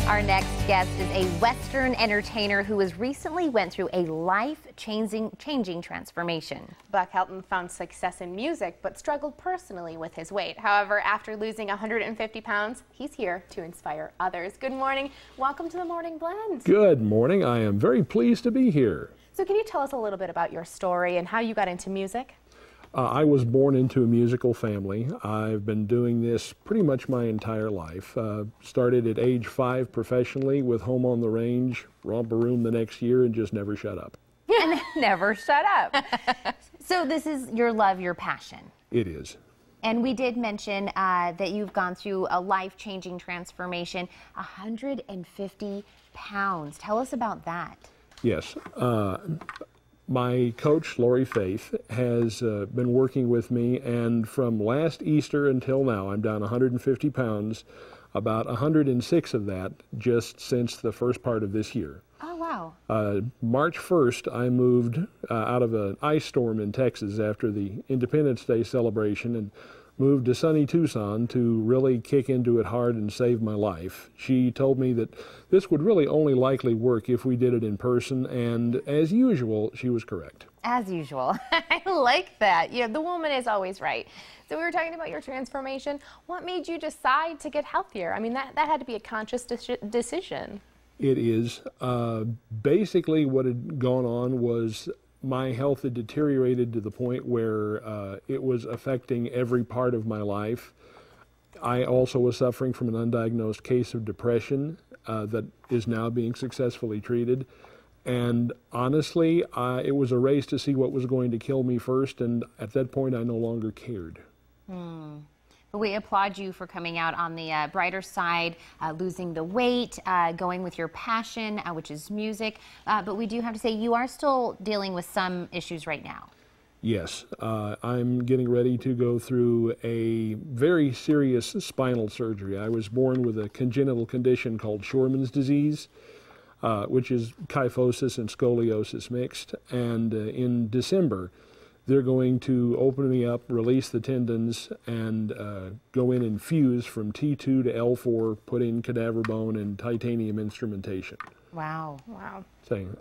Our next guest is a Western entertainer who has recently went through a life-changing transformation. Buck Helton found success in music, but struggled personally with his weight. However, after losing 150 pounds, he's here to inspire others. Good morning. Welcome to the Morning Blend. Good morning. I am very pleased to be here. So can you tell us a little bit about your story and how you got into music? I was born into a musical family. I've been doing this pretty much my entire life. Started at age 5 professionally with Home on the Range, Romper Room the next year, and just never shut up. And never shut up. So this is your love, your passion. It is. And we did mention that you've gone through a life-changing transformation, 150 pounds. Tell us about that. Yes. My coach, Lori Faith, has been working with me, and from last Easter until now, I'm down 150 pounds, about 106 of that just since the first part of this year. Oh, wow. March 1st, I moved out of an ice storm in Texas after the Independence Day celebration and moved to sunny Tucson to really kick into it hard and save my life. She told me that this would really only likely work if we did it in person, and as usual, she was correct. As usual. I like that. Yeah, the woman is always right. So we were talking about your transformation. What made you decide to get healthier? I mean, that had to be a conscious decision. It is. Basically, what had gone on was my health had deteriorated to the point where it was affecting every part of my life. I also was suffering from an undiagnosed case of depression that is now being successfully treated. And honestly, it was a race to see what was going to kill me first, and at that point I no longer cared. But we applaud you for coming out on the brighter side, losing the weight, going with your passion, which is music. But we do have to say you are still dealing with some issues right now. Yes, I'm getting ready to go through a very serious spinal surgery. I was born with a congenital condition called Shorman's disease, which is kyphosis and scoliosis mixed. And in December, they're going to open me up, release the tendons, and go in and fuse from T2 to L4, put in cadaver bone and titanium instrumentation. Wow. Wow.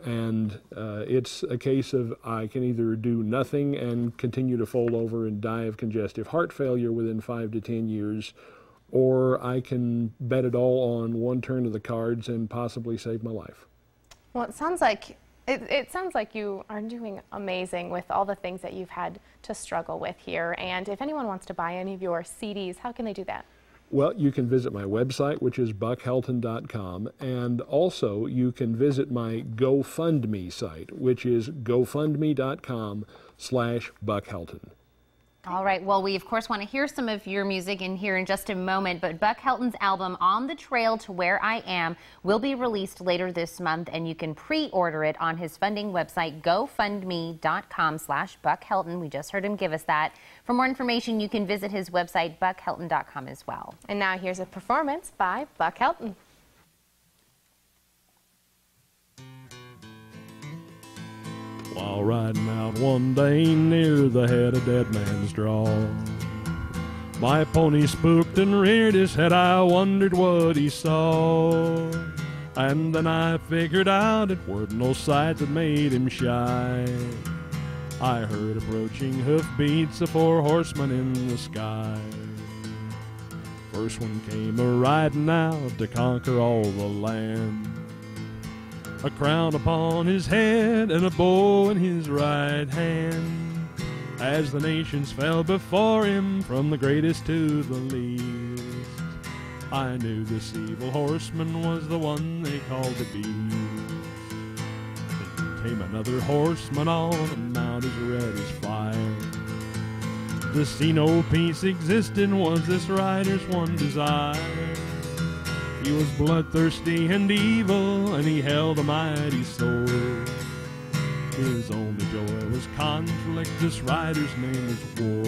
And it's a case of I can either do nothing and continue to fold over and die of congestive heart failure within 5 to 10 years, or I can bet it all on one turn of the cards and possibly save my life. Well, it sounds like you are doing amazing with all the things that you've had to struggle with here. And if anyone wants to buy any of your CDs, how can they do that? Well, you can visit my website, which is buckhelton.com, and also you can visit my GoFundMe site, which is gofundme.com/buckhelton. All right, well, we of course want to hear some of your music in here in just a moment, but Buck Helton's album, On the Trail to Where I Am, will be released later this month, and you can pre-order it on his funding website, gofundme.com/buckhelton. We just heard him give us that. For more information, you can visit his website, buckhelton.com, as well. And now here's a performance by Buck Helton. While riding out one day near the head of Dead Man's Draw, my pony spooked and reared his head. I wondered what he saw, and then I figured out it weren't no sight that made him shy. I heard approaching hoofbeats of 4 horsemen in the sky. First one came a-riding out to conquer all the land, a crown upon his head and a bow in his right hand. As the nations fell before him, from the greatest to the least, I knew this evil horseman was the one they called the Beast. Then came another horseman on a mount as red as fire. To see no peace existed was this rider's one desire. He was bloodthirsty and evil, and he held a mighty sword. His only joy was conflict, this rider's name was War.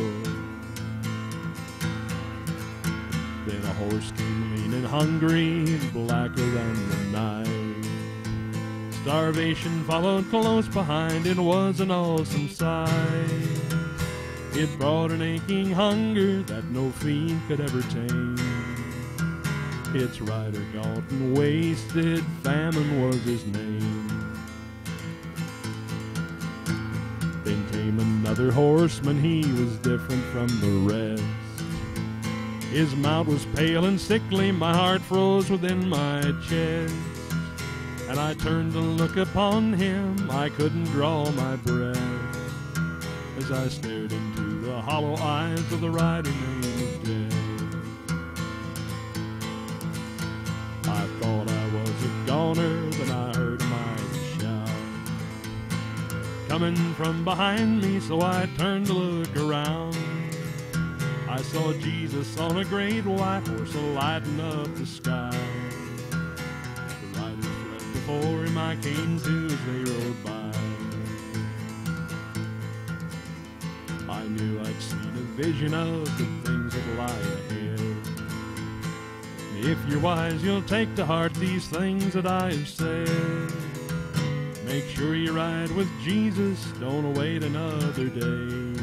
Then a horse came lean and hungry and blacker than the night. Starvation followed close behind, it was an awesome sight. It brought an aching hunger that no fiend could ever tame. Its rider gaunt and wasted, Famine was his name. Then came another horseman, he was different from the rest. His mount was pale and sickly, my heart froze within my chest. And I turned to look upon him, I couldn't draw my breath, as I stared into the hollow eyes of the rider named Death. I thought I was a goner, then I heard a mighty shout coming from behind me, so I turned to look around. I saw Jesus on a great white horse lighting up the sky. The riders fled before him, I came to as they rode by. I knew I'd seen a vision of the things that lie ahead. If you're wise, you'll take to heart these things that I have said. Make sure you ride with Jesus, don't wait another day.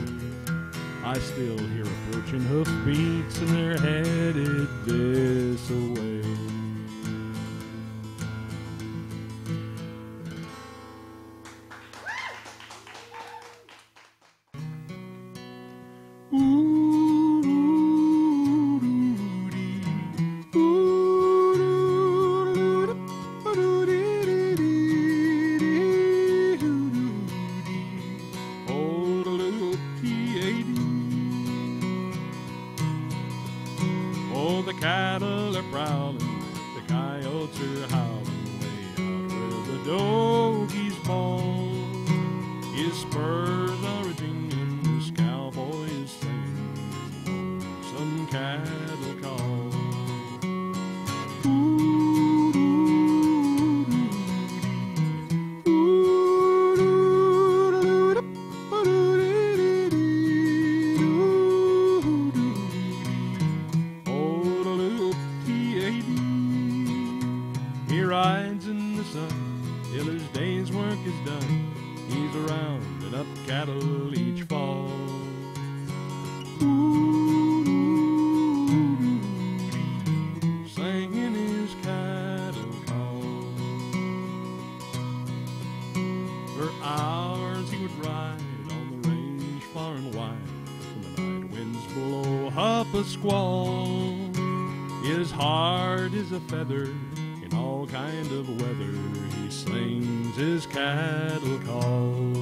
I still hear approaching hoofbeats and they're headed this way. Oh, the cattle are prowling, the coyotes are howling, way out where the doggies bawl. His spurs are a-jingling, this cowboy is singing some cattle call. He rides in the sun till his day's work is done. He's around and up cattle each fall. Singing his cattle call. For hours he would ride on the range far and wide. When the night winds blow up a squall, his heart is a feather in all kind of weather. He sings his cattle call.